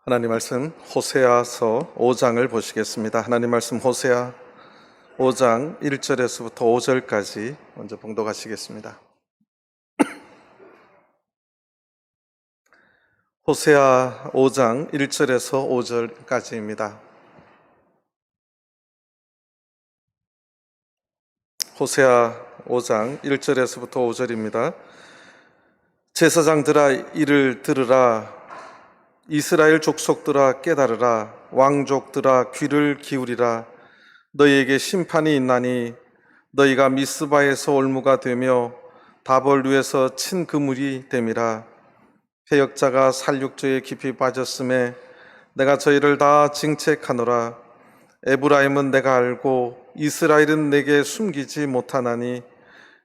하나님 말씀 호세아서 5장을 보시겠습니다. 하나님 말씀 호세아 5장 1절에서부터 5절까지 먼저 봉독하시겠습니다. 호세아 5장 1절에서 5절까지입니다. 호세아 5장 1절에서부터 5절입니다. 제사장들아 이를 들으라. 이스라엘 족속들아 깨달으라. 왕족들아 귀를 기울이라. 너희에게 심판이 있나니 너희가 미스바에서 올무가 되며 다볼루에서 친 그물이 됨이라. 패역자가 살육조에 깊이 빠졌음에 내가 저희를 다 징책하노라. 에브라임은 내가 알고 이스라엘은 내게 숨기지 못하나니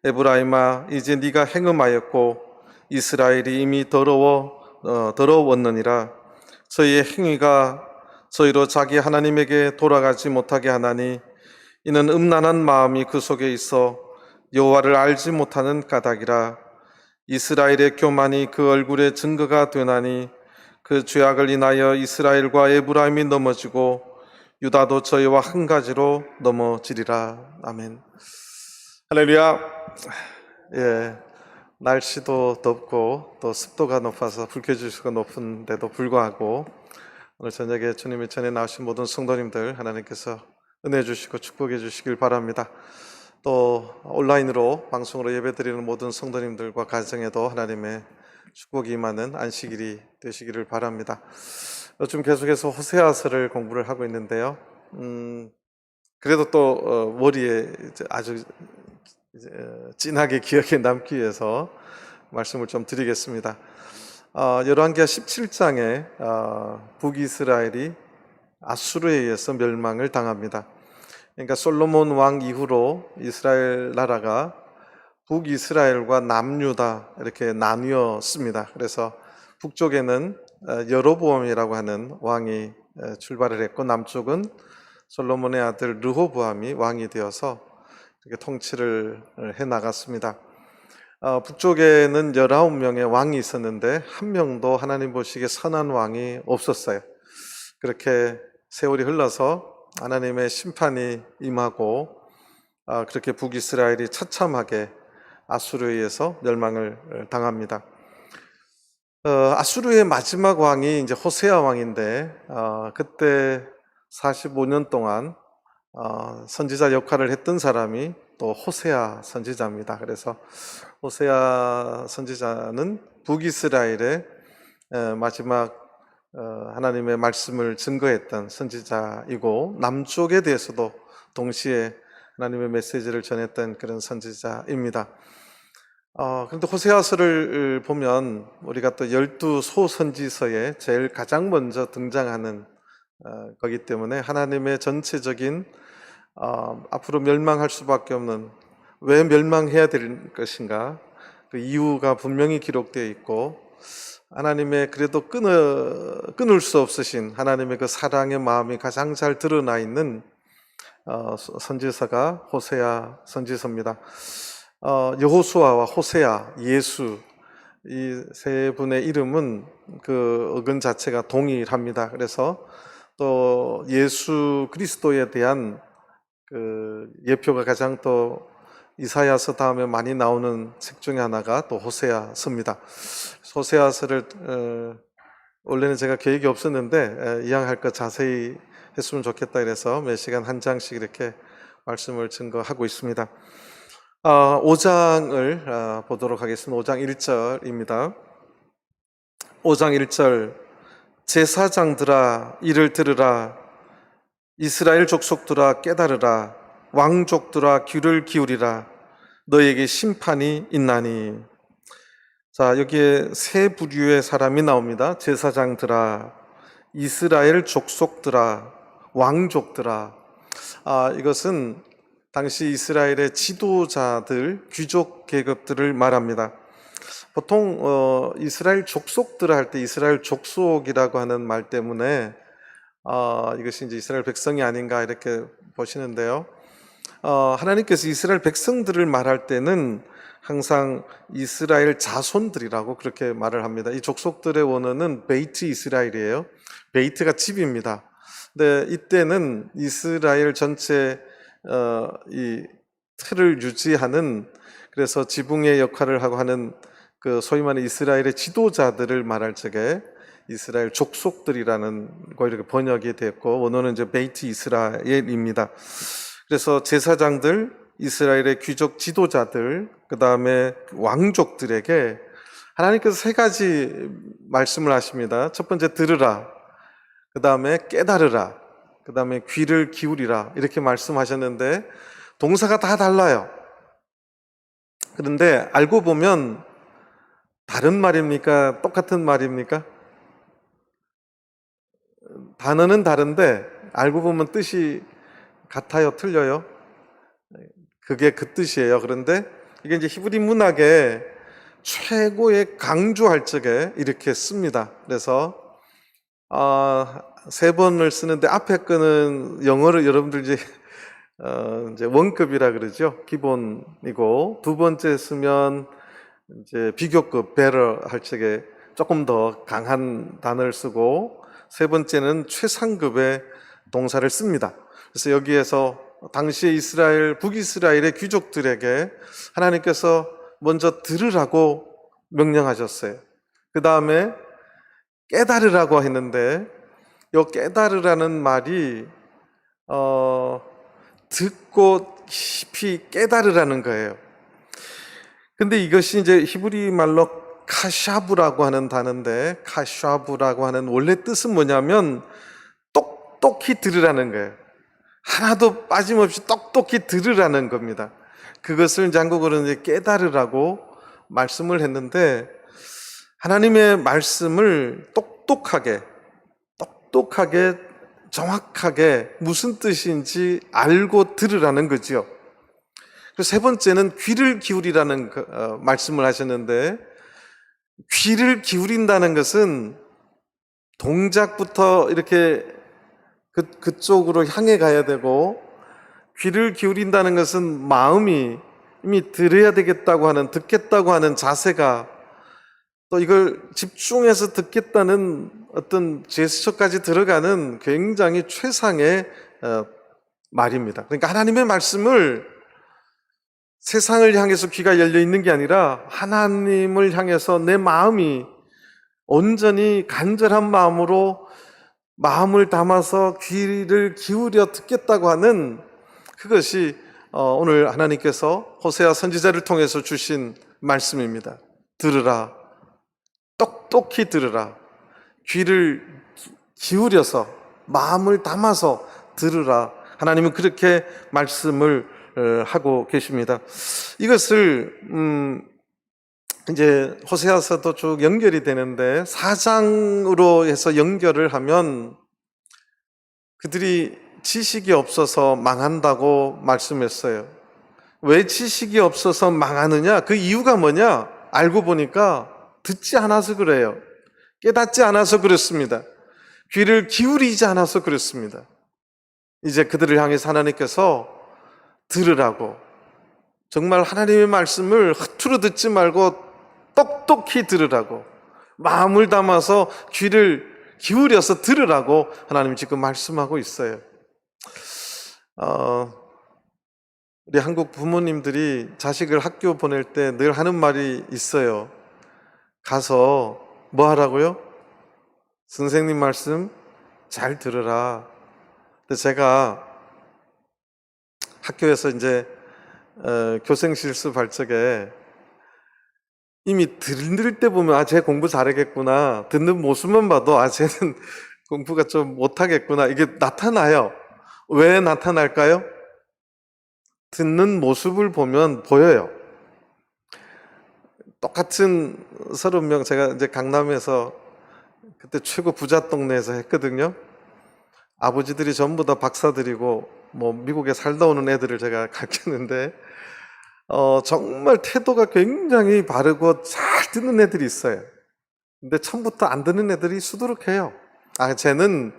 에브라임아 이제 네가 행음하였고 이스라엘이 이미 더러웠느니라. 저희의 행위가 저희로 자기 하나님에게 돌아가지 못하게 하나니 이는 음란한 마음이 그 속에 있어 여호와를 알지 못하는 까닭이라. 이스라엘의 교만이 그 얼굴에 증거가 되나니 그 죄악을 인하여 이스라엘과 에브라임이 넘어지고 유다도 저희와 한 가지로 넘어지리라. 아멘. 할렐루야. 날씨도 덥고 또 습도가 높아서 불쾌지수가 높은데도 불구하고 오늘 저녁에 주님의 전에 나오신 모든 성도님들 하나님께서 은혜 주시고 축복해 주시길 바랍니다. 또 온라인으로 방송으로 예배드리는 모든 성도님들과 가정에도 하나님의 축복이 임하는 안식일이 되시기를 바랍니다. 요즘 계속해서 호세아서를 공부를 하고 있는데요. 그래도 또 머리에 아주 진하게 기억에 남기 위해서 말씀을 좀 드리겠습니다. 열왕기하 17장에 북이스라엘이 아수르에 의해서 멸망을 당합니다. 그러니까 솔로몬 왕 이후로 이스라엘 나라가 북이스라엘과 남유다 이렇게 나뉘었습니다. 그래서 북쪽에는 여로보암이라고 하는 왕이 출발을 했고 남쪽은 솔로몬의 아들 르호보암이 왕이 되어서 이렇게 통치를 해 나갔습니다. 북쪽에는 19명의 왕이 있었는데 한 명도 하나님 보시기에 선한 왕이 없었어요. 그렇게 세월이 흘러서 하나님의 심판이 임하고 그렇게 북이스라엘이 처참하게 아수르에 의해서 멸망을 당합니다. 아수르의 마지막 왕이 이제 호세아 왕인데 그때 45년 동안 선지자 역할을 했던 사람이 또 호세아 선지자입니다. 그래서 호세아 선지자는 북이스라엘의 마지막 하나님의 말씀을 증거했던 선지자이고 남쪽에 대해서도 동시에 하나님의 메시지를 전했던 그런 선지자입니다. 그런데 호세아서를 보면 우리가 또 12소선지서에 제일 가장 먼저 등장하는 거기 때문에 하나님의 전체적인 앞으로 멸망할 수밖에 없는, 왜 멸망해야 될 것인가, 그 이유가 분명히 기록되어 있고 하나님의 그래도 끊을 수 없으신 하나님의 그 사랑의 마음이 가장 잘 드러나 있는 선지서가 호세아 선지서입니다. 여호수아와 호세아, 예수 이 세 분의 이름은 그 어근 자체가 동일합니다. 그래서 또 예수 그리스도에 대한 그 예표가 가장 또 이사야서 다음에 많이 나오는 책 중에 하나가 또 호세아서입니다. 호세아서를 원래는 제가 계획이 없었는데 이왕할 거 자세히 했으면 좋겠다 이래서 몇 시간 한 장씩 이렇게 말씀을 증거하고 있습니다. 5장을 보도록 하겠습니다. 5장 1절입니다. 5장 1절 제사장들아 이를 들으라. 이스라엘 족속들아 깨달으라. 왕족들아 귀를 기울이라. 너에게 심판이 있나니. 자, 여기에 세 부류의 사람이 나옵니다. 제사장들아, 이스라엘 족속들아, 왕족들아. 이것은 당시 이스라엘의 지도자들, 귀족 계급들을 말합니다. 보통 이스라엘 족속들 할 때 이스라엘 족속이라고 하는 말 때문에 이것이 이제 이스라엘 백성이 아닌가 이렇게 보시는데요. 하나님께서 이스라엘 백성들을 말할 때는 항상 이스라엘 자손들이라고 그렇게 말을 합니다. 이 족속들의 원어는 베이트 이스라엘이에요. 베이트가 집입니다. 근데 이때는 이스라엘 전체 이 틀을 유지하는, 그래서 지붕의 역할을 하고 하는 그 소위 말하는 이스라엘의 지도자들을 말할 적에 이스라엘 족속들이라는 거 이렇게 번역이 됐고, 원어는 이제 베이트 이스라엘입니다. 그래서 제사장들, 이스라엘의 귀족 지도자들, 그 다음에 왕족들에게 하나님께서 세 가지 말씀을 하십니다. 첫 번째 들으라, 그 다음에 깨달으라, 그 다음에 귀를 기울이라, 이렇게 말씀하셨는데 동사가 다 달라요. 그런데 알고 보면 다른 말입니까? 똑같은 말입니까? 단어는 다른데 알고 보면 뜻이 같아요? 틀려요? 그게 그 뜻이에요. 그런데 이게 이제 히브리 문학의 최고의 강조할 적에 이렇게 씁니다. 그래서 세 번을 쓰는데 앞에 거는 영어로 여러분들 이제 원급이라 그러죠. 기본이고, 두 번째 쓰면 이제 비교급 better 할 적에 조금 더 강한 단어를 쓰고, 세 번째는 최상급의 동사를 씁니다. 그래서 여기에서 당시의 이스라엘, 북이스라엘의 귀족들에게 하나님께서 먼저 들으라고 명령하셨어요. 그 다음에 깨달으라고 했는데, 이 깨달으라는 말이 듣고 깊이 깨달으라는 거예요. 근데 이것이 이제 히브리 말로 카샤브라고 하는 단어인데, 카샤브라고 하는 원래 뜻은 뭐냐면 똑똑히 들으라는 거예요. 하나도 빠짐없이 똑똑히 들으라는 겁니다. 그것을 이제 한국어로는 이제 깨달으라고 말씀을 했는데, 하나님의 말씀을 똑똑하게 정확하게 무슨 뜻인지 알고 들으라는 거지요. 그리고 세 번째는 귀를 기울이라는 말씀을 하셨는데, 귀를 기울인다는 것은 동작부터 이렇게 그쪽으로 향해 가야 되고, 귀를 기울인다는 것은 마음이 이미 들어야 되겠다고 하는, 듣겠다고 하는 자세가, 또 이걸 집중해서 듣겠다는 어떤 제스처까지 들어가는 굉장히 최상의 말입니다. 그러니까 하나님의 말씀을 세상을 향해서 귀가 열려 있는 게 아니라 하나님을 향해서 내 마음이 온전히 간절한 마음으로 마음을 담아서 귀를 기울여 듣겠다고 하는, 그것이 오늘 하나님께서 호세아 선지자를 통해서 주신 말씀입니다. 들으라, 똑똑히 들으라, 귀를 기울여서 마음을 담아서 들으라. 하나님은 그렇게 말씀을 하고 계십니다. 이것을 이제 호세아서도 쭉 연결이 되는데, 4장으로 해서 연결을 하면 그들이 지식이 없어서 망한다고 말씀했어요. 왜 지식이 없어서 망하느냐? 그 이유가 뭐냐? 알고 보니까 듣지 않아서 그래요. 깨닫지 않아서 그렇습니다. 귀를 기울이지 않아서 그렇습니다. 이제 그들을 향해서 하나님께서 들으라고, 정말 하나님의 말씀을 허투루 듣지 말고 똑똑히 들으라고, 마음을 담아서 귀를 기울여서 들으라고 하나님이 지금 말씀하고 있어요. 우리 한국 부모님들이 자식을 학교 보낼 때 늘 하는 말이 있어요. 가서 뭐 하라고요? 선생님 말씀 잘 들으라. 근데 제가 학교에서 이제 교생 실습할 적에 이미 들을 때 보면 쟤 공부 잘하겠구나, 듣는 모습만 봐도 쟤는 공부가 좀 못하겠구나, 이게 나타나요. 왜 나타날까요? 듣는 모습을 보면 보여요. 똑같은 30명, 제가 이제 강남에서 그때 최고 부자 동네에서 했거든요. 아버지들이 전부 다 박사들이고 뭐 미국에 살다 오는 애들을 제가 가르쳤는데 정말 태도가 굉장히 바르고 잘 듣는 애들이 있어요. 근데 처음부터 안 듣는 애들이 수두룩해요. 쟤는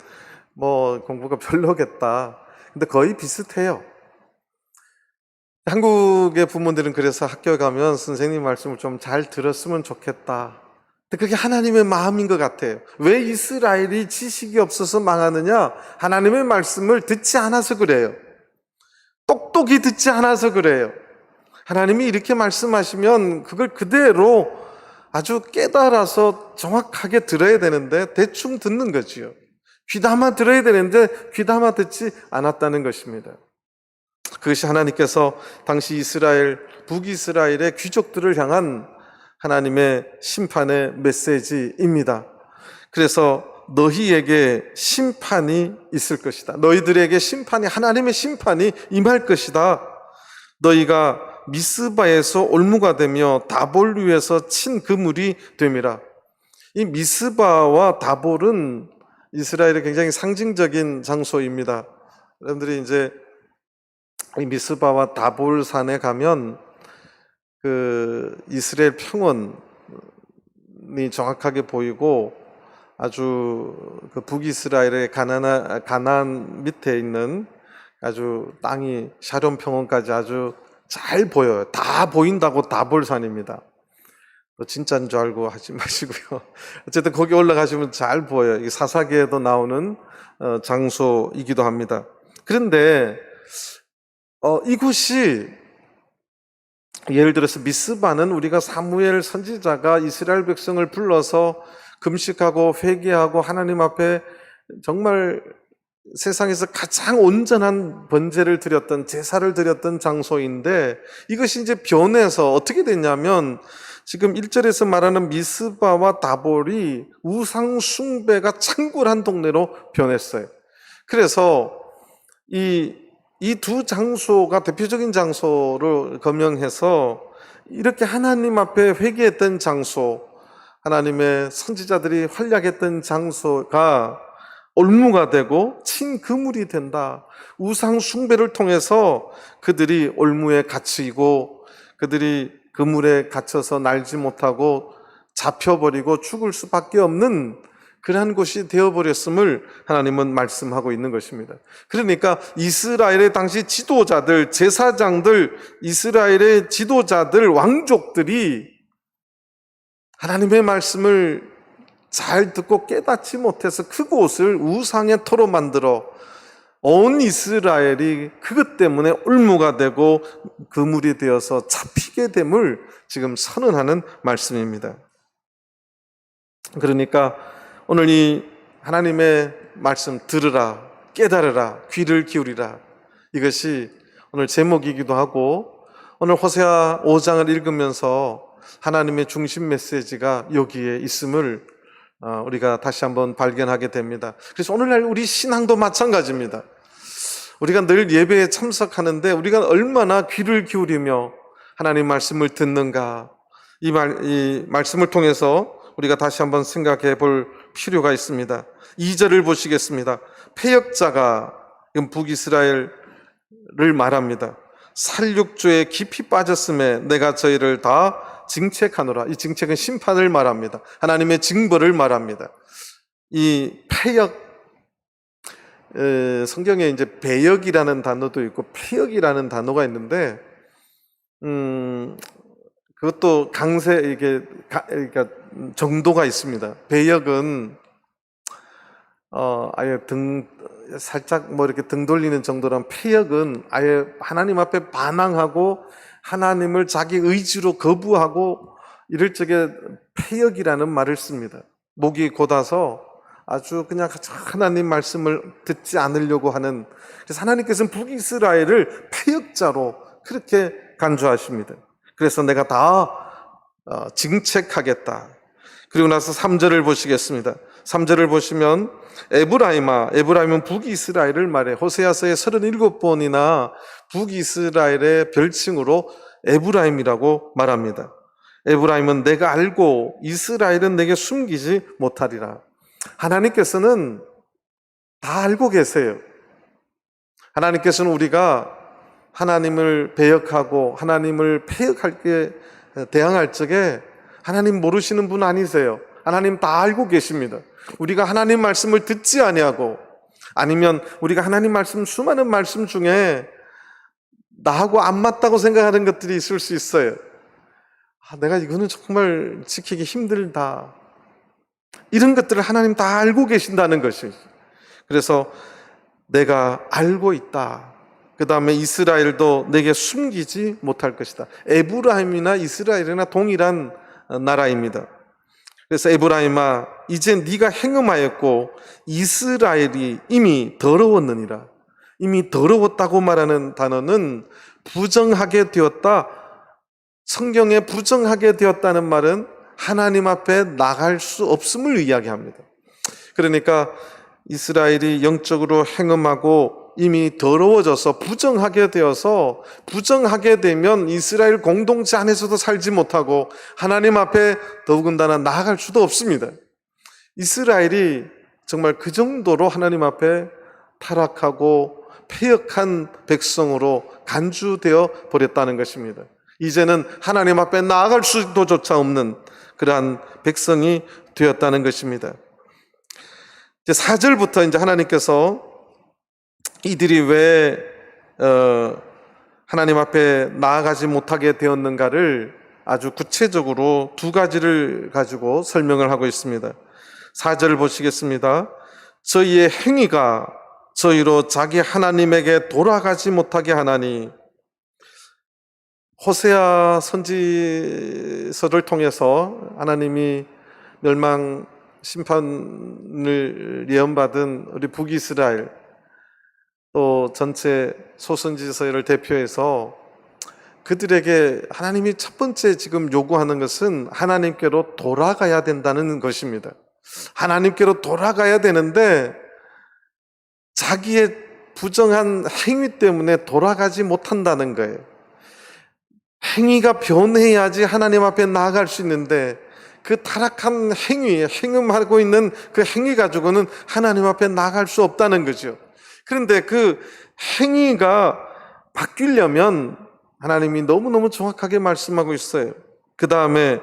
뭐 공부가 별로겠다. 근데 거의 비슷해요. 한국의 부모들은 그래서 학교 가면 선생님 말씀을 좀 잘 들었으면 좋겠다. 근데 그게 하나님의 마음인 것 같아요. 왜 이스라엘이 지식이 없어서 망하느냐? 하나님의 말씀을 듣지 않아서 그래요. 똑똑히 듣지 않아서 그래요. 하나님이 이렇게 말씀하시면 그걸 그대로 아주 깨달아서 정확하게 들어야 되는데 대충 듣는 거지요. 귀담아 들어야 되는데 귀담아 듣지 않았다는 것입니다. 그것이 하나님께서 당시 이스라엘, 북이스라엘의 귀족들을 향한 하나님의 심판의 메시지입니다. 그래서 너희에게 심판이 있을 것이다. 너희들에게 심판이, 하나님의 심판이 임할 것이다. 너희가 미스바에서 올무가 되며 다볼 위에서 친 그물이 됨이라. 이 미스바와 다볼은 이스라엘의 굉장히 상징적인 장소입니다. 여러분들이 이제 이 미스바와 다볼 산에 가면 그 이스라엘 평원이 정확하게 보이고 아주 그 북이스라엘의 가나안 밑에 있는 아주 땅이 샤론 평원까지 아주 잘 보여요. 다 보인다고 다볼 산입니다. 진짜인 줄 알고 하지 마시고요. 어쨌든 거기 올라가시면 잘 보여요. 이 사사기에도 나오는 장소이기도 합니다. 그런데 이곳이 예를 들어서 미스바는 우리가 사무엘 선지자가 이스라엘 백성을 불러서 금식하고 회개하고 하나님 앞에 정말 세상에서 가장 온전한 번제를 드렸던, 제사를 드렸던 장소인데 이것이 이제 변해서 어떻게 됐냐면 지금 1절에서 말하는 미스바와 다볼이 우상 숭배가 창굴한 동네로 변했어요. 그래서 이 두 장소가 대표적인 장소를 거명해서 이렇게 하나님 앞에 회개했던 장소, 하나님의 선지자들이 활약했던 장소가 올무가 되고 친 그물이 된다. 우상 숭배를 통해서 그들이 올무에 갇히고 그들이 그물에 갇혀서 날지 못하고 잡혀버리고 죽을 수밖에 없는 그러한 곳이 되어버렸음을 하나님은 말씀하고 있는 것입니다. 그러니까 이스라엘의 당시 지도자들, 제사장들, 이스라엘의 지도자들, 왕족들이 하나님의 말씀을 잘 듣고 깨닫지 못해서 그곳을 우상의 터로 만들어 온 이스라엘이 그것 때문에 올무가 되고 그물이 되어서 잡히게 됨을 지금 선언하는 말씀입니다. 그러니까 오늘 이 하나님의 말씀 들으라, 깨달으라, 귀를 기울이라, 이것이 오늘 제목이기도 하고 오늘 호세아 5장을 읽으면서 하나님의 중심 메시지가 여기에 있음을 우리가 다시 한번 발견하게 됩니다. 그래서 오늘날 우리 신앙도 마찬가지입니다. 우리가 늘 예배에 참석하는데 우리가 얼마나 귀를 기울이며 하나님 말씀을 듣는가, 이 말씀을 통해서 우리가 다시 한번 생각해 볼 필요가 있습니다. 2절을 보시겠습니다. 패역자가 북이스라엘을 말합니다. 살육조에 깊이 빠졌음에 내가 저희를 다 징책하노라. 이 징책은 심판을 말합니다. 하나님의 징벌을 말합니다. 이 패역, 성경에 이제 배역이라는 단어도 있고 패역이라는 단어가 있는데, 그것도 그러니까 정도가 있습니다. 배역은 아예 살짝 이렇게 등 돌리는 정도란, 패역은 아예 하나님 앞에 반항하고 하나님을 자기 의지로 거부하고 이럴 적에 패역이라는 말을 씁니다. 목이 곧아서 아주 그냥 하나님 말씀을 듣지 않으려고 하는, 그래서 하나님께서는 북이스라엘을 패역자로 그렇게 간주하십니다. 그래서 내가 다 징책하겠다. 그리고 나서 3절을 보시겠습니다. 3절을 보시면 에브라임은 북이스라엘을 말해. 호세아서의 37번이나 북이스라엘의 별칭으로 에브라임이라고 말합니다. 에브라임은 내가 알고 이스라엘은 내게 숨기지 못하리라. 하나님께서는 다 알고 계세요. 하나님께서는 우리가 하나님을 배역하고 하나님을 패역할게 대항할 적에 하나님 모르시는 분 아니세요. 하나님 다 알고 계십니다. 우리가 하나님 말씀을 듣지 아니하고, 아니면 우리가 하나님 말씀, 수많은 말씀 중에 나하고 안 맞다고 생각하는 것들이 있을 수 있어요. 내가 이거는 정말 지키기 힘들다. 이런 것들을 하나님 다 알고 계신다는 것이. 그래서 내가 알고 있다. 그 다음에 이스라엘도 내게 숨기지 못할 것이다. 에브라임이나 이스라엘이나 동일한 나라입니다. 그래서 에브라임아, 이제 네가 행음하였고 이스라엘이 이미 더러웠느니라. 이미 더러웠다고 말하는 단어는 부정하게 되었다. 성경에 부정하게 되었다는 말은 하나님 앞에 나갈 수 없음을 이야기합니다. 그러니까 이스라엘이 영적으로 행음하고 이미 더러워져서 부정하게 되어서, 부정하게 되면 이스라엘 공동체 안에서도 살지 못하고 하나님 앞에 더욱은다나 나아갈 수도 없습니다. 이스라엘이 정말 그 정도로 하나님 앞에 타락하고 패역한 백성으로 간주되어 버렸다는 것입니다. 이제는 하나님 앞에 나아갈 수도조차 없는 그러한 백성이 되었다는 것입니다. 이제 4절부터 이제 하나님께서 이들이 왜 하나님 앞에 나아가지 못하게 되었는가를 아주 구체적으로 두 가지를 가지고 설명을 하고 있습니다. 4절 보시겠습니다. 저희의 행위가 저희로 자기 하나님에게 돌아가지 못하게 하나니. 호세아 선지서를 통해서 하나님이 멸망 심판을 예언받은 우리 북이스라엘, 또 전체 소선지서를 대표해서 그들에게 하나님이 첫 번째 지금 요구하는 것은 하나님께로 돌아가야 된다는 것입니다. 하나님께로 돌아가야 되는데 자기의 부정한 행위 때문에 돌아가지 못한다는 거예요. 행위가 변해야지 하나님 앞에 나아갈 수 있는데 그 타락한 행위, 행음하고 있는 그 행위 가지고는 하나님 앞에 나아갈 수 없다는 거죠. 그런데 그 행위가 바뀌려면 하나님이 너무너무 정확하게 말씀하고 있어요. 그 다음에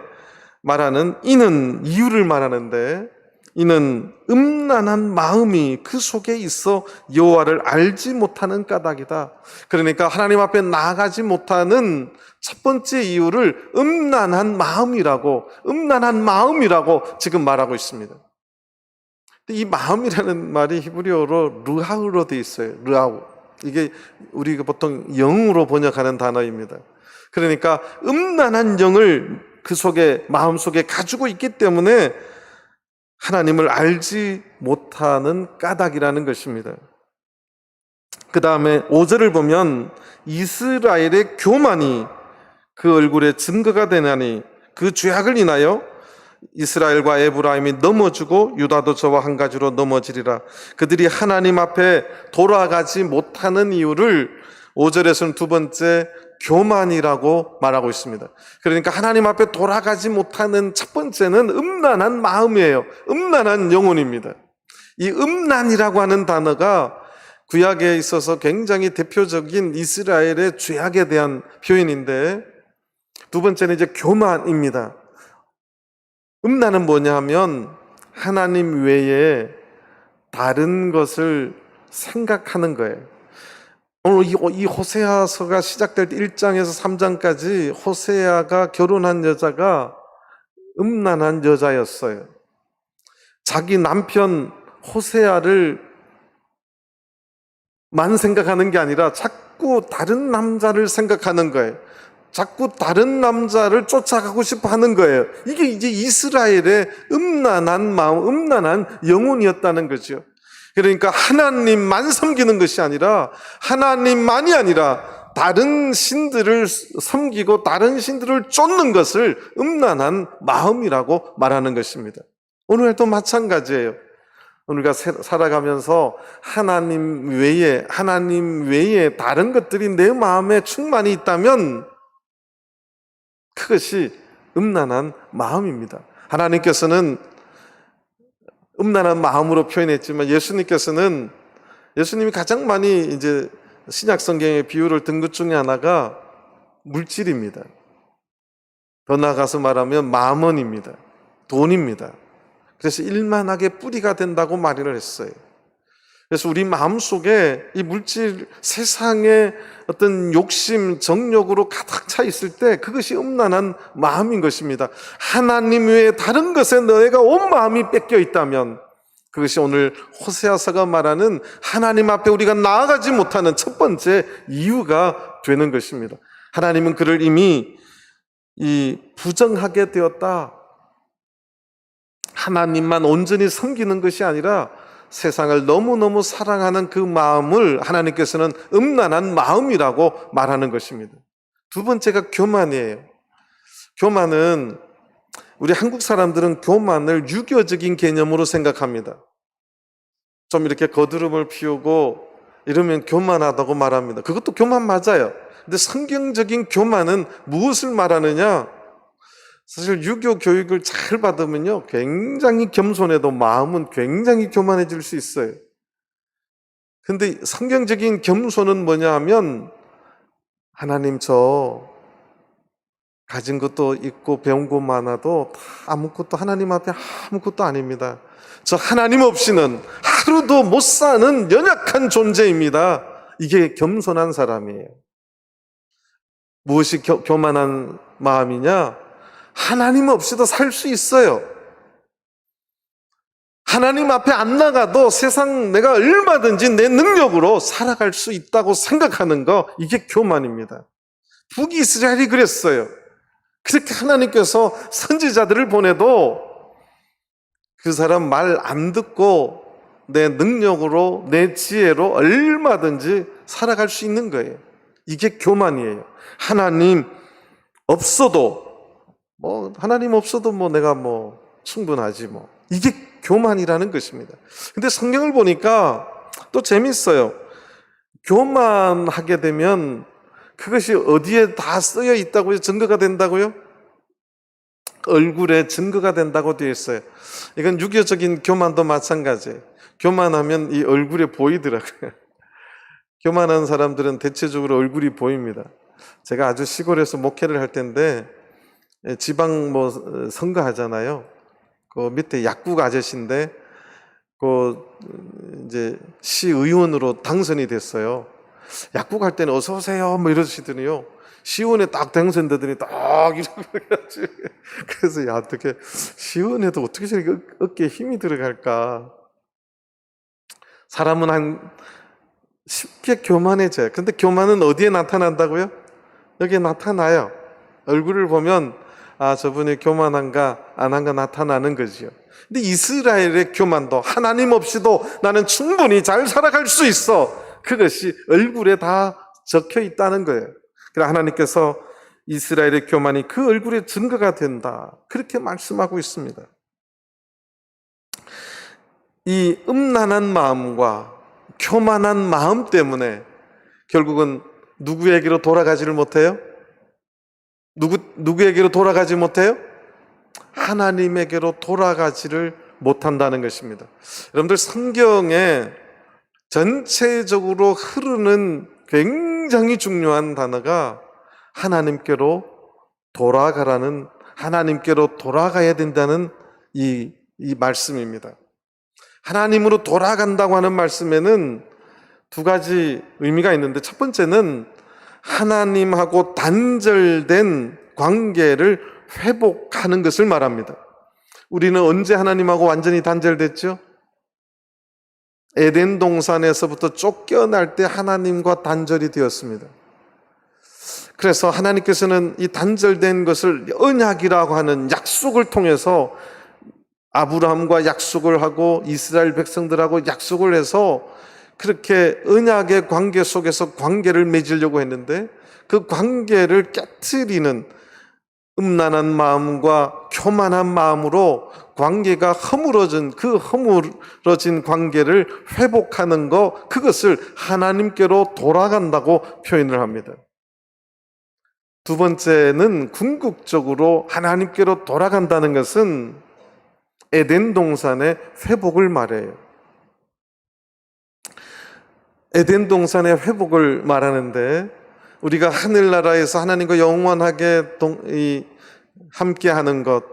말하는 이는 이유를 말하는데, 이는 음란한 마음이 그 속에 있어 여호와를 알지 못하는 까닭이다. 그러니까 하나님 앞에 나아가지 못하는 첫 번째 이유를 음란한 마음이라고 지금 말하고 있습니다. 이 마음이라는 말이 히브리어로 르하우로 되어 있어요. 르하우. 이게 우리가 보통 영으로 번역하는 단어입니다. 그러니까 음란한 영을 그 속에, 마음 속에 가지고 있기 때문에 하나님을 알지 못하는 까닭이라는 것입니다. 그 다음에 5절을 보면 이스라엘의 교만이 그 얼굴에 증거가 되나니 그 죄악을 인하여 이스라엘과 에브라임이 넘어지고 유다도 저와 한 가지로 넘어지리라. 그들이 하나님 앞에 돌아가지 못하는 이유를 5절에서는 두 번째 교만이라고 말하고 있습니다. 그러니까 하나님 앞에 돌아가지 못하는 첫 번째는 음란한 마음이에요. 음란한 영혼입니다. 이 음란이라고 하는 단어가 구약에 있어서 굉장히 대표적인 이스라엘의 죄악에 대한 표현인데, 두 번째는 이제 교만입니다. 음란은 뭐냐 하면 하나님 외에 다른 것을 생각하는 거예요. 오늘 이 호세아서가 시작될 때 1장에서 3장까지 호세아가 결혼한 여자가 음란한 여자였어요. 자기 남편 호세아를 만 생각하는 게 아니라 자꾸 다른 남자를 생각하는 거예요. 자꾸 다른 남자를 쫓아가고 싶어 하는 거예요. 이게 이제 이스라엘의 음란한 마음, 음란한 영혼이었다는 거죠. 그러니까 하나님만 섬기는 것이 아니라, 하나님만이 아니라 다른 신들을 섬기고 다른 신들을 쫓는 것을 음란한 마음이라고 말하는 것입니다. 오늘도 마찬가지예요. 우리가 살아가면서 하나님 외에 다른 것들이 내 마음에 충만히 있다면 그것이 음란한 마음입니다. 하나님께서는 음란한 마음으로 표현했지만 예수님이 가장 많이 이제 신약 성경의 비유를 든 것 중에 하나가 물질입니다. 더 나아가서 말하면 마몬입니다. 돈입니다. 그래서 일만하게 뿌리가 된다고 말을 했어요. 그래서 우리 마음속에 이 물질 세상의 어떤 욕심, 정욕으로 가득 차 있을 때 그것이 음란한 마음인 것입니다. 하나님 외에 다른 것에 너희가 온 마음이 뺏겨 있다면 그것이 오늘 호세아서가 말하는 하나님 앞에 우리가 나아가지 못하는 첫 번째 이유가 되는 것입니다. 하나님은 그를 이미 부정하게 되었다. 하나님만 온전히 섬기는 것이 아니라 세상을 너무너무 사랑하는 그 마음을 하나님께서는 음란한 마음이라고 말하는 것입니다. 두 번째가 교만이에요. 교만은 우리 한국 사람들은 교만을 유교적인 개념으로 생각합니다. 좀 이렇게 거드름을 피우고 이러면 교만하다고 말합니다. 그것도 교만 맞아요. 근데 성경적인 교만은 무엇을 말하느냐? 사실 유교 교육을 잘 받으면요, 굉장히 겸손해도 마음은 굉장히 교만해질 수 있어요. 근데 성경적인 겸손은 뭐냐 하면, 하나님 저 가진 것도 있고 배운 것 많아도 다 아무것도 하나님 앞에 아무것도 아닙니다. 저 하나님 없이는 하루도 못 사는 연약한 존재입니다. 이게 겸손한 사람이에요. 무엇이 교만한 마음이냐? 하나님 없이도 살 수 있어요. 하나님 앞에 안 나가도 세상 내가 얼마든지 내 능력으로 살아갈 수 있다고 생각하는 거, 이게 교만입니다. 북이스라엘이 그랬어요. 그렇게 하나님께서 선지자들을 보내도 그 사람 말 안 듣고 내 능력으로, 내 지혜로 얼마든지 살아갈 수 있는 거예요. 이게 교만이에요. 하나님 없어도 하나님 없어도 내가 충분하지 이게 교만이라는 것입니다. 근데 성경을 보니까 또 재밌어요. 교만하게 되면 그것이 어디에 다 쓰여 있다고요? 증거가 된다고요? 얼굴에 증거가 된다고 되어 있어요. 이건 유교적인 교만도 마찬가지예요. 교만하면 이 얼굴에 보이더라고요. 교만한 사람들은 대체적으로 얼굴이 보입니다. 제가 아주 시골에서 목회를 할 때인데 지방 선거 하잖아요. 그 밑에 약국 아저씨인데 이제 시의원으로 당선이 됐어요. 약국 할 때는 어서 오세요 이러시더니요. 시의원에 딱 당선되더니 딱 이러고 그래가지고 그래서 어떻게 시의원에도 어떻게 저렇게 어깨에 힘이 들어갈까? 사람은 쉽게 교만해져요. 근데 교만은 어디에 나타난다고요? 여기에 나타나요. 얼굴을 보면 저분이 교만한가 안 한가 나타나는 거지요. 근데 이스라엘의 교만도 하나님 없이도 나는 충분히 잘 살아갈 수 있어. 그것이 얼굴에 다 적혀 있다는 거예요. 그래서 하나님께서 이스라엘의 교만이 그 얼굴에 증거가 된다. 그렇게 말씀하고 있습니다. 이 음란한 마음과 교만한 마음 때문에 결국은 누구에게로 돌아가지를 못해요? 누구에게로 돌아가지 못해요? 하나님에게로 돌아가지를 못한다는 것입니다. 여러분들 성경에 전체적으로 흐르는 굉장히 중요한 단어가 하나님께로 돌아가라는, 하나님께로 돌아가야 된다는 이 말씀입니다. 하나님으로 돌아간다고 하는 말씀에는 두 가지 의미가 있는데, 첫 번째는 하나님하고 단절된 관계를 회복하는 것을 말합니다. 우리는 언제 하나님하고 완전히 단절됐죠? 에덴 동산에서부터 쫓겨날 때 하나님과 단절이 되었습니다. 그래서 하나님께서는 이 단절된 것을 언약이라고 하는 약속을 통해서 아브라함과 약속을 하고 이스라엘 백성들하고 약속을 해서 그렇게 언약의 관계 속에서 관계를 맺으려고 했는데, 그 관계를 깨트리는 음란한 마음과 교만한 마음으로 관계가 허물어진, 그 허물어진 관계를 회복하는 것, 그것을 하나님께로 돌아간다고 표현을 합니다. 두 번째는 궁극적으로 하나님께로 돌아간다는 것은 에덴 동산의 회복을 말해요. 에덴 동산의 회복을 말하는데, 우리가 하늘나라에서 하나님과 영원하게 함께하는 것,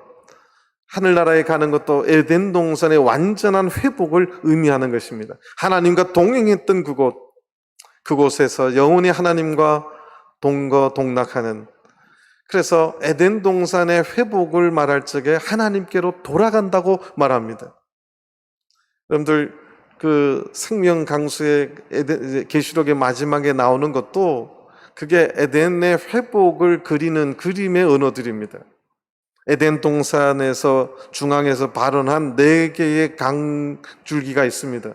하늘나라에 가는 것도 에덴 동산의 완전한 회복을 의미하는 것입니다. 하나님과 동행했던 그곳에서 영원히 하나님과 동거동락하는, 그래서 에덴 동산의 회복을 말할 적에 하나님께로 돌아간다고 말합니다. 여러분들 그 생명 강수의 계시록의 마지막에 나오는 것도 그게 에덴의 회복을 그리는 그림의 언어들입니다. 에덴 동산에서 중앙에서 발원한 4개의 강줄기가 있습니다.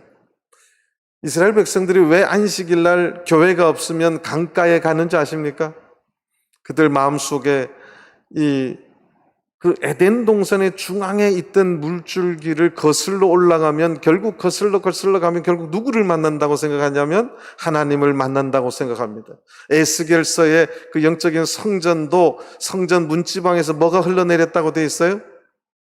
이스라엘 백성들이 왜 안식일 날 교회가 없으면 강가에 가는지 아십니까? 그들 마음속에 그 에덴 동산의 중앙에 있던 물줄기를 거슬러 올라가면 결국 거슬러 가면 결국 누구를 만난다고 생각하냐면 하나님을 만난다고 생각합니다. 에스겔서의 그 영적인 성전도 성전 문지방에서 뭐가 흘러내렸다고 되어 있어요?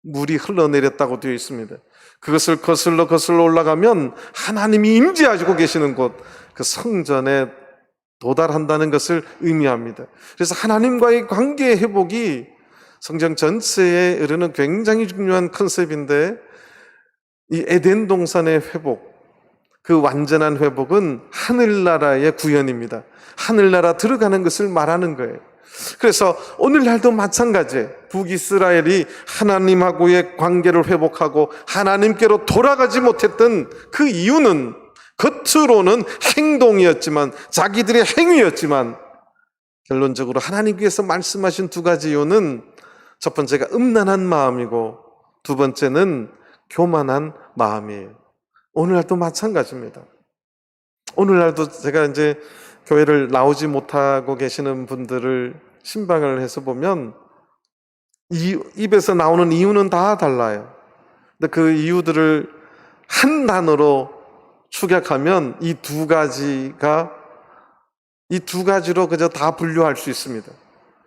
물이 흘러내렸다고 되어 있습니다. 그것을 거슬러 올라가면 하나님이 임재하시고 계시는 곳, 그 성전에 도달한다는 것을 의미합니다. 그래서 하나님과의 관계의 회복이 성경 전체에 이르는 굉장히 중요한 컨셉인데, 이 에덴 동산의 회복, 그 완전한 회복은 하늘나라의 구현입니다. 하늘나라 들어가는 것을 말하는 거예요. 그래서 오늘날도 마찬가지예요. 북이스라엘이 하나님하고의 관계를 회복하고 하나님께로 돌아가지 못했던 그 이유는 겉으로는 행동이었지만, 자기들의 행위였지만, 결론적으로 하나님께서 말씀하신 2가지 이유는 첫 번째가 음란한 마음이고 두 번째는 교만한 마음이에요. 오늘날도 마찬가지입니다. 오늘날도 제가 이제 교회를 나오지 못하고 계시는 분들을 신방을 해서 보면 입에서 나오는 이유는 다 달라요. 근데 그 이유들을 한 단어로 축약하면 이 두 가지로 그저 다 분류할 수 있습니다.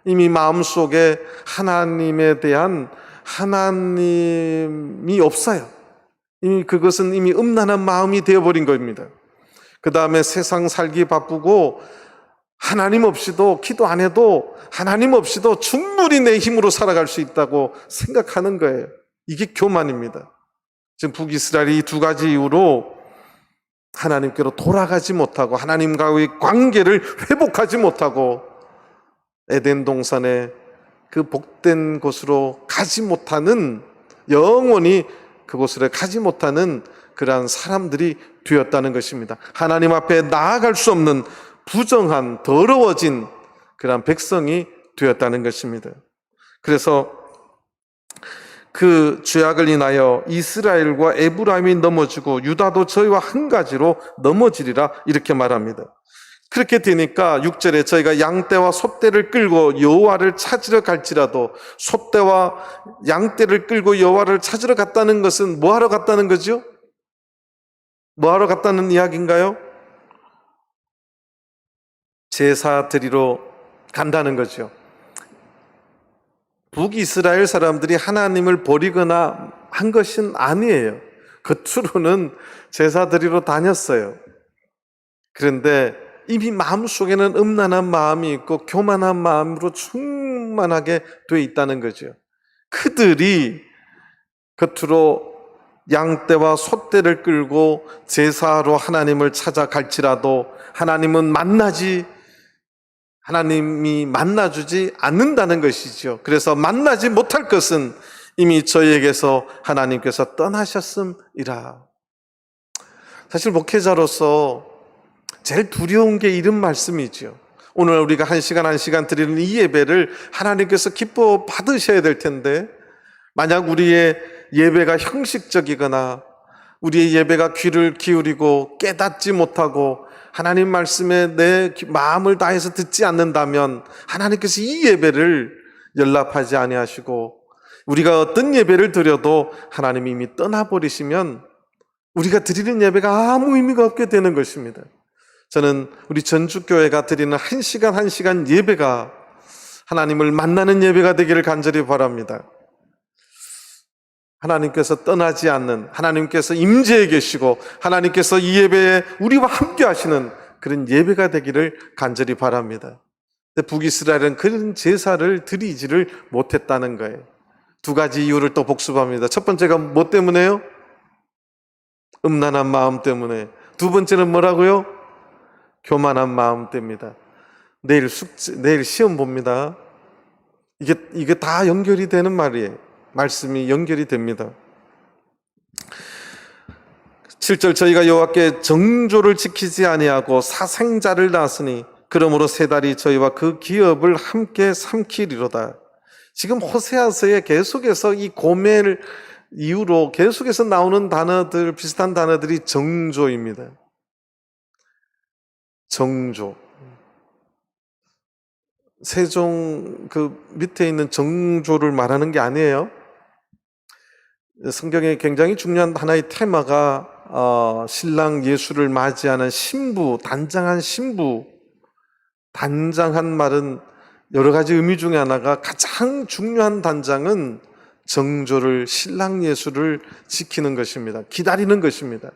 이미 마음속에 하나님에 대한 하나님이 없어요. 그것은 이미 음란한 마음이 되어버린 겁니다. 그 다음에 세상 살기 바쁘고 하나님 없이도, 기도 안 해도 하나님 없이도 충분히 내 힘으로 살아갈 수 있다고 생각하는 거예요. 이게 교만입니다. 지금 북이스라엘이 이 2가지 이유로 하나님께로 돌아가지 못하고 하나님과의 관계를 회복하지 못하고 에덴 동산의 그 복된 곳으로 가지 못하는, 영원히 그곳으로 가지 못하는 그러한 사람들이 되었다는 것입니다. 하나님 앞에 나아갈 수 없는 부정한, 더러워진 그러한 백성이 되었다는 것입니다. 그래서 그 죄악을 인하여 이스라엘과 에브라임이 넘어지고 유다도 저희와 한 가지로 넘어지리라, 이렇게 말합니다. 그렇게 되니까 6절에 저희가 양떼와 소떼를 끌고 여호와를 찾으러 갈지라도, 소떼와 양떼를 끌고 여호와를 찾으러 갔다는 것은 뭐 하러 갔다는 거죠? 뭐 하러 갔다는 이야기인가요? 제사 드리러 간다는 거죠. 북이스라엘 사람들이 하나님을 버리거나 한 것은 아니에요. 겉으로는 제사 드리러 다녔어요. 그런데 이미 마음속에는 음란한 마음이 있고 교만한 마음으로 충만하게 돼 있다는 거죠. 그들이 겉으로 양떼와 소떼를 끌고 제사로 하나님을 찾아갈지라도 하나님이 만나주지 않는다는 것이죠. 그래서 만나지 못할 것은 이미 저희에게서 하나님께서 떠나셨음이라. 사실 목회자로서 제일 두려운 게 이런 말씀이죠. 오늘 우리가 1시간 드리는 이 예배를 하나님께서 기뻐 받으셔야 될 텐데, 만약 우리의 예배가 형식적이거나 우리의 예배가 귀를 기울이고 깨닫지 못하고 하나님 말씀에 내 마음을 다해서 듣지 않는다면 하나님께서 이 예배를 연락하지 아니하시고, 우리가 어떤 예배를 드려도 하나님이 이미 떠나버리시면 우리가 드리는 예배가 아무 의미가 없게 되는 것입니다. 저는 우리 전주교회가 드리는 1시간 예배가 하나님을 만나는 예배가 되기를 간절히 바랍니다. 하나님께서 떠나지 않는, 하나님께서 임재해 계시고 하나님께서 이 예배에 우리와 함께 하시는 그런 예배가 되기를 간절히 바랍니다. 근데 북이스라엘은 그런 제사를 드리지를 못했다는 거예요. 두 가지 이유를 또 복습합니다. 첫 번째가 뭐 때문에요? 음란한 마음 때문에. 두 번째는 뭐라고요? 교만한 마음 때문이다. 내일 시험 봅니다. 이게 다 연결이 되는 말이에요. 말씀이 연결이 됩니다. 7절 저희가 여호와께 정조를 지키지 아니하고 사생자를 낳았으니 그러므로 세 달이 저희와 그 기업을 함께 삼키리로다. 지금 호세아서에 계속해서 이 고멜 이후로 계속해서 나오는 단어들, 비슷한 단어들이 정조입니다. 정조. 세종 그 밑에 있는 정조를 말하는 게 아니에요. 성경에 굉장히 중요한 하나의 테마가 신랑 예수를 맞이하는 신부, 단장한 신부. 단장한 말은 여러 가지 의미 중에 하나가 가장 중요한 단장은 정조를, 신랑 예수를 지키는 것입니다. 기다리는 것입니다.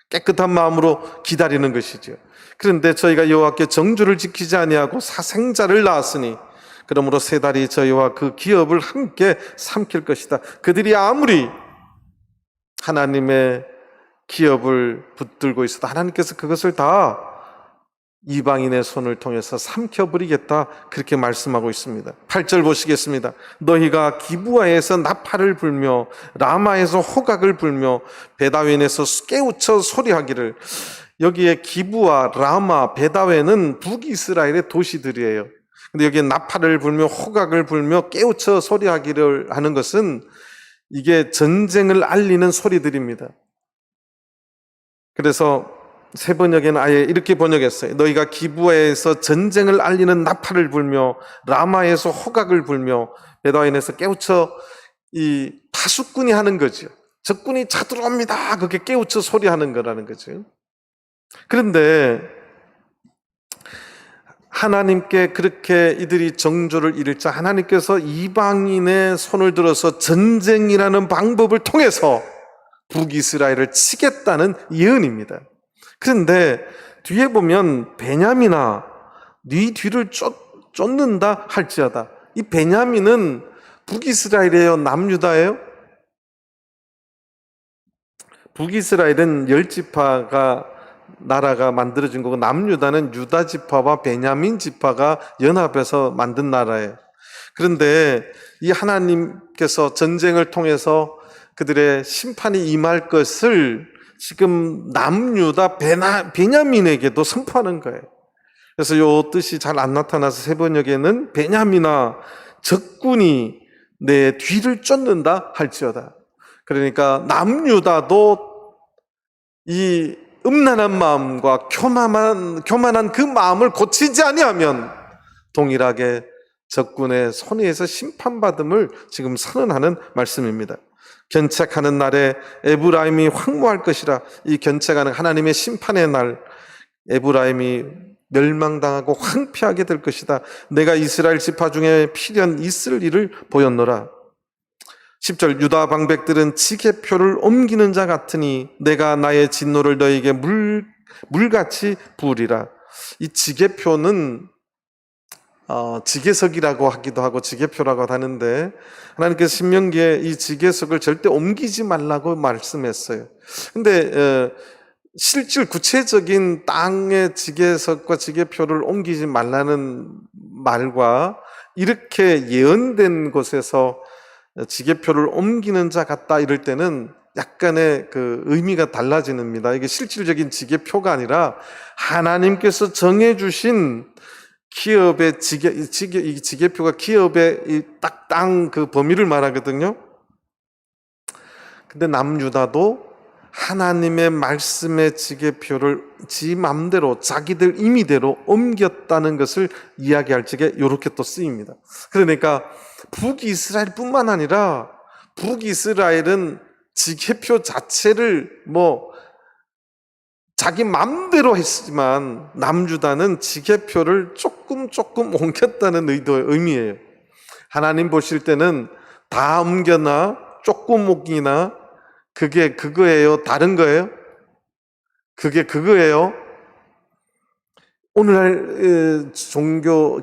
깨끗한 마음으로 기다리는 것이죠. 그런데 저희가 여호와께 정조를 지키지 아니하고 사생자를 낳았으니 그러므로 세 달이 저희와 그 기업을 함께 삼킬 것이다. 그들이 아무리 하나님의 기업을 붙들고 있어도 하나님께서 그것을 다 이방인의 손을 통해서 삼켜버리겠다, 그렇게 말씀하고 있습니다. 8절 보시겠습니다. 너희가 기브아에서 나팔을 불며 라마에서 호각을 불며 베다웬에서 깨우쳐 소리하기를. 여기에 기브아, 라마, 베다웬은 북이스라엘의 도시들이에요. 근데 여기에 나팔을 불며 호각을 불며 깨우쳐 소리하기를 하는 것은 이게 전쟁을 알리는 소리들입니다. 그래서 세 번역에는 아예 이렇게 번역했어요. 너희가 기브아에서 전쟁을 알리는 나팔을 불며 라마에서 호각을 불며 베다웬에서 깨우쳐, 이 파수꾼이 하는 거죠. 적군이 쳐들어옵니다. 그게 깨우쳐 소리하는 거라는 거죠. 그런데 하나님께 그렇게 이들이 정조를 잃자 하나님께서 이방인의 손을 들어서 전쟁이라는 방법을 통해서 북이스라엘을 치겠다는 예언입니다. 그런데 뒤에 보면 베냐민아 네 뒤를 쫓는다 할지어다. 이 베냐민은 북이스라엘이에요? 남유다예요? 북이스라엘은 10지파가 나라가 만들어진 거고 남유다는 유다 지파와 베냐민 지파가 연합해서 만든 나라예요. 그런데 이 하나님께서 전쟁을 통해서 그들의 심판이 임할 것을 지금 남유다 베냐민에게도 선포하는 거예요. 그래서 이 뜻이 잘 안 나타나서 세 번역에는 베냐민아 적군이 내 뒤를 쫓는다 할지어다. 그러니까 남유다도 이 음란한 마음과 교만한 그 마음을 고치지 아니하면 동일하게 적군의 손에서 심판받음을 지금 선언하는 말씀입니다. 견책하는 날에 에브라임이 황무할 것이라. 이 견책하는 하나님의 심판의 날, 에브라임이 멸망당하고 황폐하게 될 것이다. 내가 이스라엘 지파 중에 필연 있을 일을 보였노라. 10절 유다 방백들은 지게표를 옮기는 자 같으니 내가 나의 진노를 너에게 물같이 부으리라. 이 지게표는 지게석이라고 하기도 하고 지게표라고 하는데 하나님께서 신명기에 이 지게석을 절대 옮기지 말라고 말씀했어요. 근데 실질 구체적인 땅의 지게석과 지게표를 옮기지 말라는 말과 이렇게 예언된 곳에서 지게표를 옮기는 자 같다 이럴 때는 약간의 그 의미가 달라집니다. 이게 실질적인 지게표가 아니라 하나님께서 정해주신 기업의 지게표가 기업의 딱 땅 그 범위를 말하거든요. 근데 남유다도 하나님의 말씀의 지게표를 지 맘대로 자기들 임의대로 옮겼다는 것을 이야기할 적에 이렇게 또 쓰입니다. 그러니까 북이스라엘뿐만 아니라 북이스라엘은 지게표 자체를 자기 맘대로 했지만 남유다는 지게표를 조금 옮겼다는 의미예요. 하나님 보실 때는 다 옮겨나 조금 옮기나 그게 그거예요? 다른 거예요? 그게 그거예요? 오늘날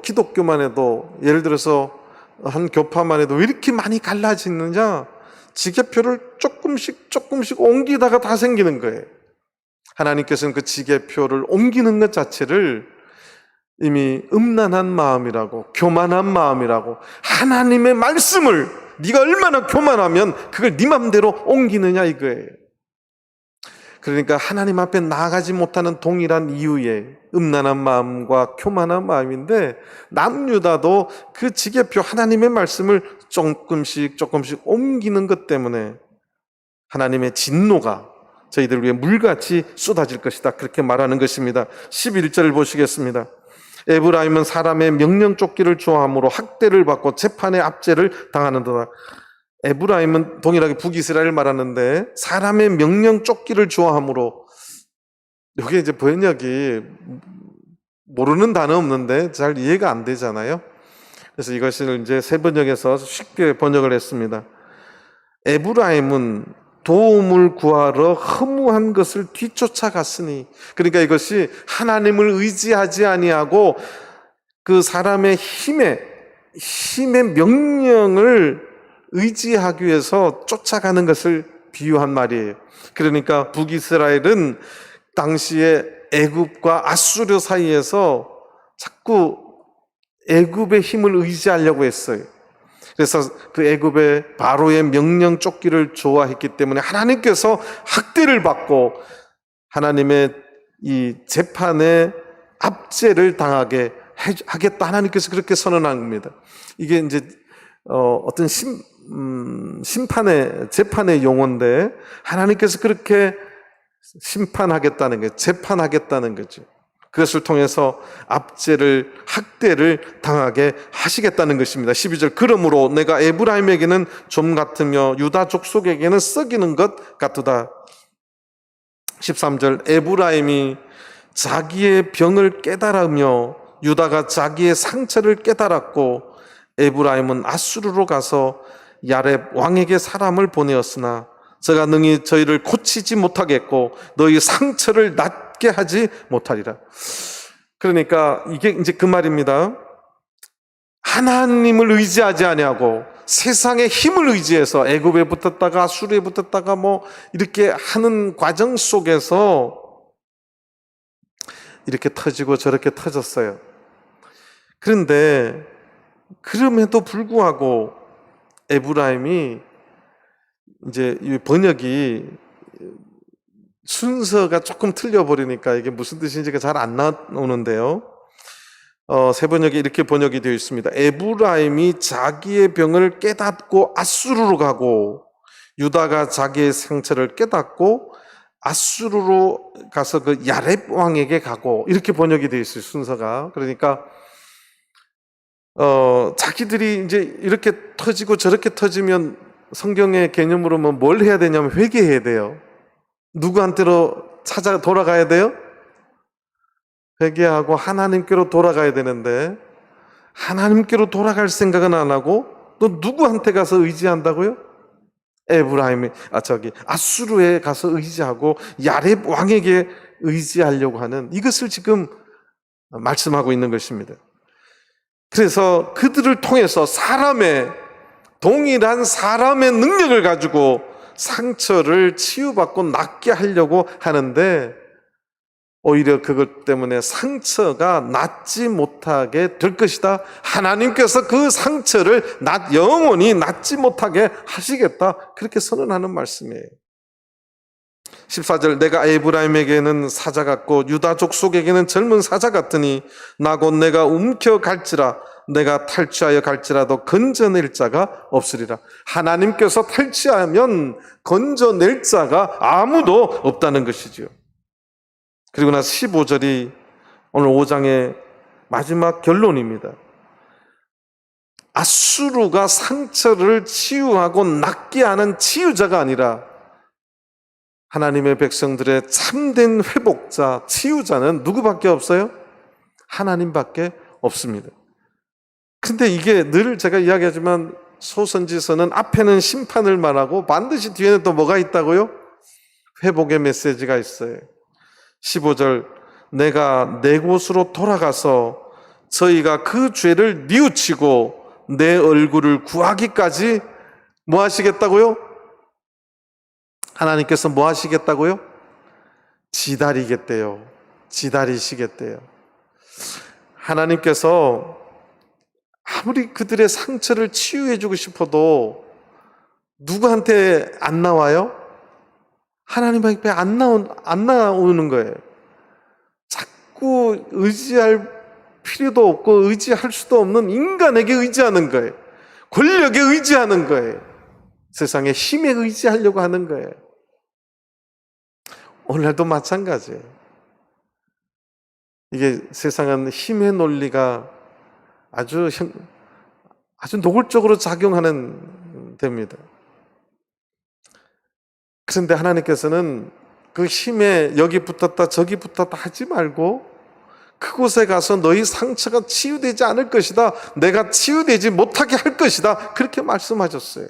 기독교만 해도 예를 들어서 한 교파만 해도 왜 이렇게 많이 갈라지느냐? 지계표를 조금씩 옮기다가 다 생기는 거예요. 하나님께서는 그 지계표를 옮기는 것 자체를 이미 음란한 마음이라고, 교만한 마음이라고, 하나님의 말씀을 네가 얼마나 교만하면 그걸 네 맘대로 옮기느냐 이거예요. 그러니까 하나님 앞에 나아가지 못하는 동일한 이유의 음란한 마음과 교만한 마음인데, 남유다도 그 지계표 하나님의 말씀을 조금씩 옮기는 것 때문에 하나님의 진노가 저희들 위해 물같이 쏟아질 것이다, 그렇게 말하는 것입니다. 11절을 보시겠습니다. 에브라임은 사람의 명령 쫓기를 좋아함으로 학대를 받고 재판의 압제를 당하는도다. 에브라임은 동일하게 북이스라엘을 말하는데, 사람의 명령 쫓기를 좋아함으로, 이게 이제 번역이 모르는 단어 없는데 잘 이해가 안 되잖아요. 그래서 이것을 이제 새 번역에서 쉽게 번역을 했습니다. 에브라임은 도움을 구하러 허무한 것을 뒤쫓아갔으니, 그러니까 이것이 하나님을 의지하지 아니하고 그 사람의 힘의 명령을 의지하기 위해서 쫓아가는 것을 비유한 말이에요. 그러니까 북이스라엘은 당시에 애굽과 아수르 사이에서 자꾸 애굽의 힘을 의지하려고 했어요. 그래서 그 애굽의 바로의 명령 쫓기를 좋아했기 때문에 하나님께서 학대를 받고 하나님의 이 재판에 압제를 당하게 하겠다, 하나님께서 그렇게 선언한 겁니다. 이게 이제 어떤 재판의 용어인데, 하나님께서 그렇게 심판하겠다는 게, 재판하겠다는 거죠. 그것을 통해서 압제를, 학대를 당하게 하시겠다는 것입니다. 12절, 그러므로 내가 에브라임에게는 좀 같으며 유다 족속에게는 썩이는 것 같도다. 13절, 에브라임이 자기의 병을 깨달으며 유다가 자기의 상처를 깨달았고, 에브라임은 아수르로 가서 야렙 왕에게 사람을 보내었으나 저가 능히 저희를 고치지 못하겠고 너희 상처를 낫게 하지 못하리라. 그러니까 이게 이제 그 말입니다. 하나님을 의지하지 아니하고 세상의 힘을 의지해서 애굽에 붙었다가 아수르에 붙었다가 뭐 이렇게 하는 과정 속에서 이렇게 터지고 저렇게 터졌어요. 그런데 그럼에도 불구하고 에브라임이, 이제 이 번역이 순서가 조금 틀려버리니까 이게 무슨 뜻인지가 잘 안 나오는데요. 새 번역에 이렇게 번역이 되어 있습니다. 에브라임이 자기의 병을 깨닫고 아수르로 가고 유다가 자기의 상처를 깨닫고 아수르로 가서 그 야렙 왕에게 가고, 이렇게 번역이 되어 있어요, 순서가. 그러니까 자기들이 이제 이렇게 터지고 저렇게 터지면 성경의 개념으로 뭘 해야 되냐면 회개해야 돼요. 누구한테로 돌아가야 돼요? 회개하고 하나님께로 돌아가야 되는데, 하나님께로 돌아갈 생각은 안 하고 또 누구한테 가서 의지한다고요? 아수르에 가서 의지하고 야렙 왕에게 의지하려고 하는, 이것을 지금 말씀하고 있는 것입니다. 그래서 그들을 통해서 동일한 사람의 능력을 가지고 상처를 치유받고 낫게 하려고 하는데, 오히려 그것 때문에 상처가 낫지 못하게 될 것이다. 하나님께서 그 상처를 영원히 낫지 못하게 하시겠다, 그렇게 선언하는 말씀이에요. 14절, 내가 에브라임에게는 사자 같고 유다 족속에게는 젊은 사자 같으니 나 곧 내가 움켜갈지라 내가 탈취하여 갈지라도 건져낼 자가 없으리라. 하나님께서 탈취하면 건져낼 자가 아무도 없다는 것이죠. 그리고 나서 15절이 오늘 5장의 마지막 결론입니다. 아수르가 상처를 치유하고 낫게 하는 치유자가 아니라 하나님의 백성들의 참된 회복자, 치유자는 누구밖에 없어요? 하나님밖에 없습니다. 근데 이게 늘 제가 이야기하지만 소선지서는 앞에는 심판을 말하고 반드시 뒤에는 또 뭐가 있다고요? 회복의 메시지가 있어요. 15절, 내가 내 곳으로 돌아가서 저희가 그 죄를 뉘우치고 내 얼굴을 구하기까지 뭐 하시겠다고요? 하나님께서 뭐 하시겠다고요? 기다리겠대요. 기다리시겠대요. 하나님께서 아무리 그들의 상처를 치유해주고 싶어도 누구한테 안 나와요? 하나님 앞에 안 나오는 거예요. 자꾸 의지할 필요도 없고 의지할 수도 없는 인간에게 의지하는 거예요. 권력에 의지하는 거예요. 세상의 힘에 의지하려고 하는 거예요. 오늘날도 마찬가지예요. 이게 세상은 힘의 논리가 아주 노골적으로 작용하는 데입니다. 그런데 하나님께서는 그 힘에 여기 붙었다 저기 붙었다 하지 말고 그곳에 가서 너희 상처가 치유되지 않을 것이다. 내가 치유되지 못하게 할 것이다. 그렇게 말씀하셨어요.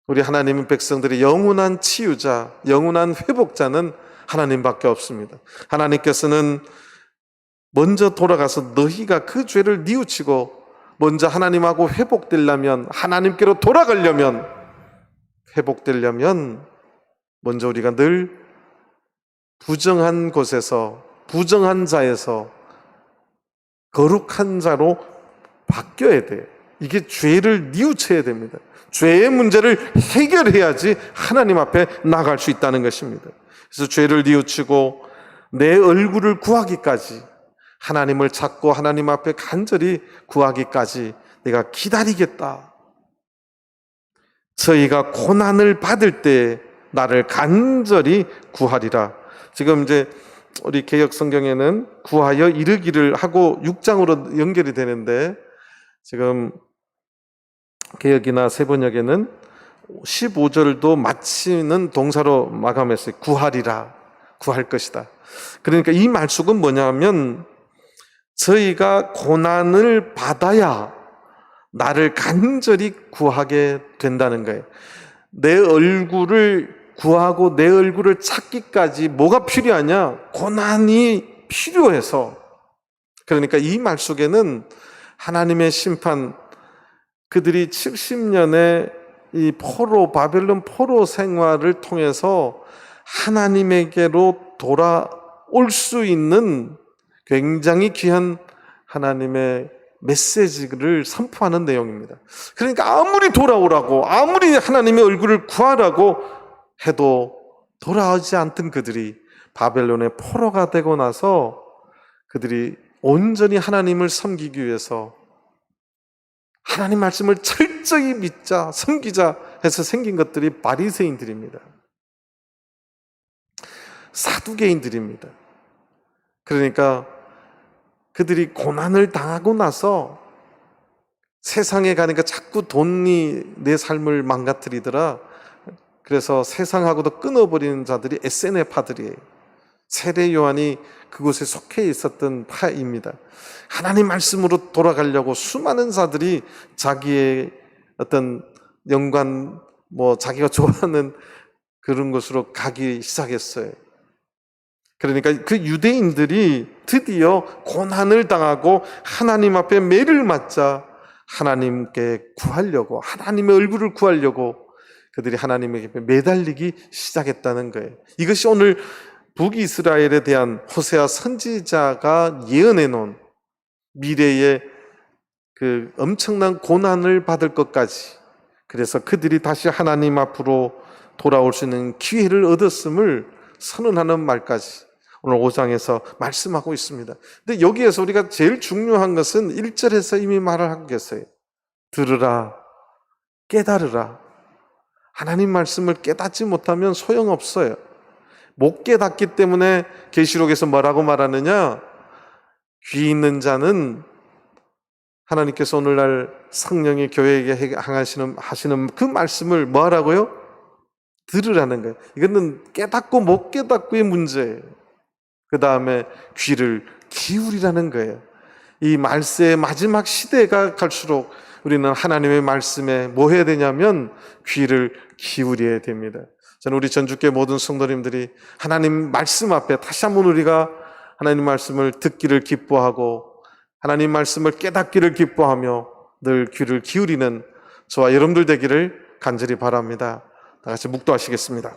우리 하나님의 백성들의 영원한 치유자, 영원한 회복자는 하나님밖에 없습니다. 하나님께서는 먼저 돌아가서 너희가 그 죄를 뉘우치고 먼저 하나님하고 회복되려면, 하나님께로 돌아가려면, 회복되려면 먼저 우리가 늘 부정한 곳에서, 부정한 자에서 거룩한 자로 바뀌어야 돼요. 이게 죄를 뉘우쳐야 됩니다. 죄의 문제를 해결해야지 하나님 앞에 나갈 수 있다는 것입니다. 그래서 죄를 뉘우치고 내 얼굴을 구하기까지, 하나님을 찾고 하나님 앞에 간절히 구하기까지 내가 기다리겠다. 저희가 고난을 받을 때 나를 간절히 구하리라. 지금 이제 우리 개역 성경에는 구하여 이르기를 하고 6장으로 연결이 되는데, 지금 개역이나 세번역에는 15절도 마치는 동사로 마감했어요. 구하리라, 구할 것이다. 그러니까 이 말씀은 뭐냐면 저희가 고난을 받아야 나를 간절히 구하게 된다는 거예요. 내 얼굴을 구하고 내 얼굴을 찾기까지 뭐가 필요하냐? 고난이 필요해서. 그러니까 이 말 속에는 하나님의 심판, 그들이 70년의 이 포로, 바벨론 포로 생활을 통해서 하나님에게로 돌아올 수 있는 굉장히 귀한 하나님의 메시지를 선포하는 내용입니다. 그러니까 아무리 돌아오라고, 아무리 하나님의 얼굴을 구하라고 해도 돌아오지 않던 그들이 바벨론의 포로가 되고 나서 그들이 온전히 하나님을 섬기기 위해서 하나님 말씀을 철저히 믿자, 섬기자 해서 생긴 것들이 바리새인들입니다. 사두개인들입니다. 그러니까 그들이 고난을 당하고 나서 세상에 가니까 자꾸 돈이 내 삶을 망가뜨리더라. 그래서 세상하고도 끊어버리는 자들이 SNF파들이에요. 세례 요한이 그곳에 속해 있었던 파입니다. 하나님 말씀으로 돌아가려고 수많은 자들이 자기의 어떤 연관, 자기가 좋아하는 그런 곳으로 가기 시작했어요. 그러니까 그 유대인들이 드디어 고난을 당하고 하나님 앞에 매를 맞자 하나님께 구하려고, 하나님의 얼굴을 구하려고 그들이 하나님에게 매달리기 시작했다는 거예요. 이것이 오늘 북이스라엘에 대한 호세아 선지자가 예언해 놓은 미래의 그 엄청난 고난을 받을 것까지, 그래서 그들이 다시 하나님 앞으로 돌아올 수 있는 기회를 얻었음을 선언하는 말까지 오늘 5장에서 말씀하고 있습니다. 근데 여기에서 우리가 제일 중요한 것은 1절에서 이미 말을 하고 계세요. 들으라, 깨달으라. 하나님 말씀을 깨닫지 못하면 소용없어요. 못 깨닫기 때문에 계시록에서 뭐라고 말하느냐? 귀 있는 자는 하나님께서 오늘날 성령의 교회에게 하시는 그 말씀을 뭐 하라고요? 들으라는 거예요. 이거는 깨닫고 못 깨닫고의 문제예요. 그 다음에 귀를 기울이라는 거예요. 이 말세의 마지막 시대가 갈수록 우리는 하나님의 말씀에 뭐 해야 되냐면 귀를 기울여야 됩니다. 저는 우리 전주교회 모든 성도님들이 하나님 말씀 앞에 다시 한번 우리가 하나님 말씀을 듣기를 기뻐하고 하나님 말씀을 깨닫기를 기뻐하며 늘 귀를 기울이는 저와 여러분들 되기를 간절히 바랍니다. 다 같이 묵도하시겠습니다.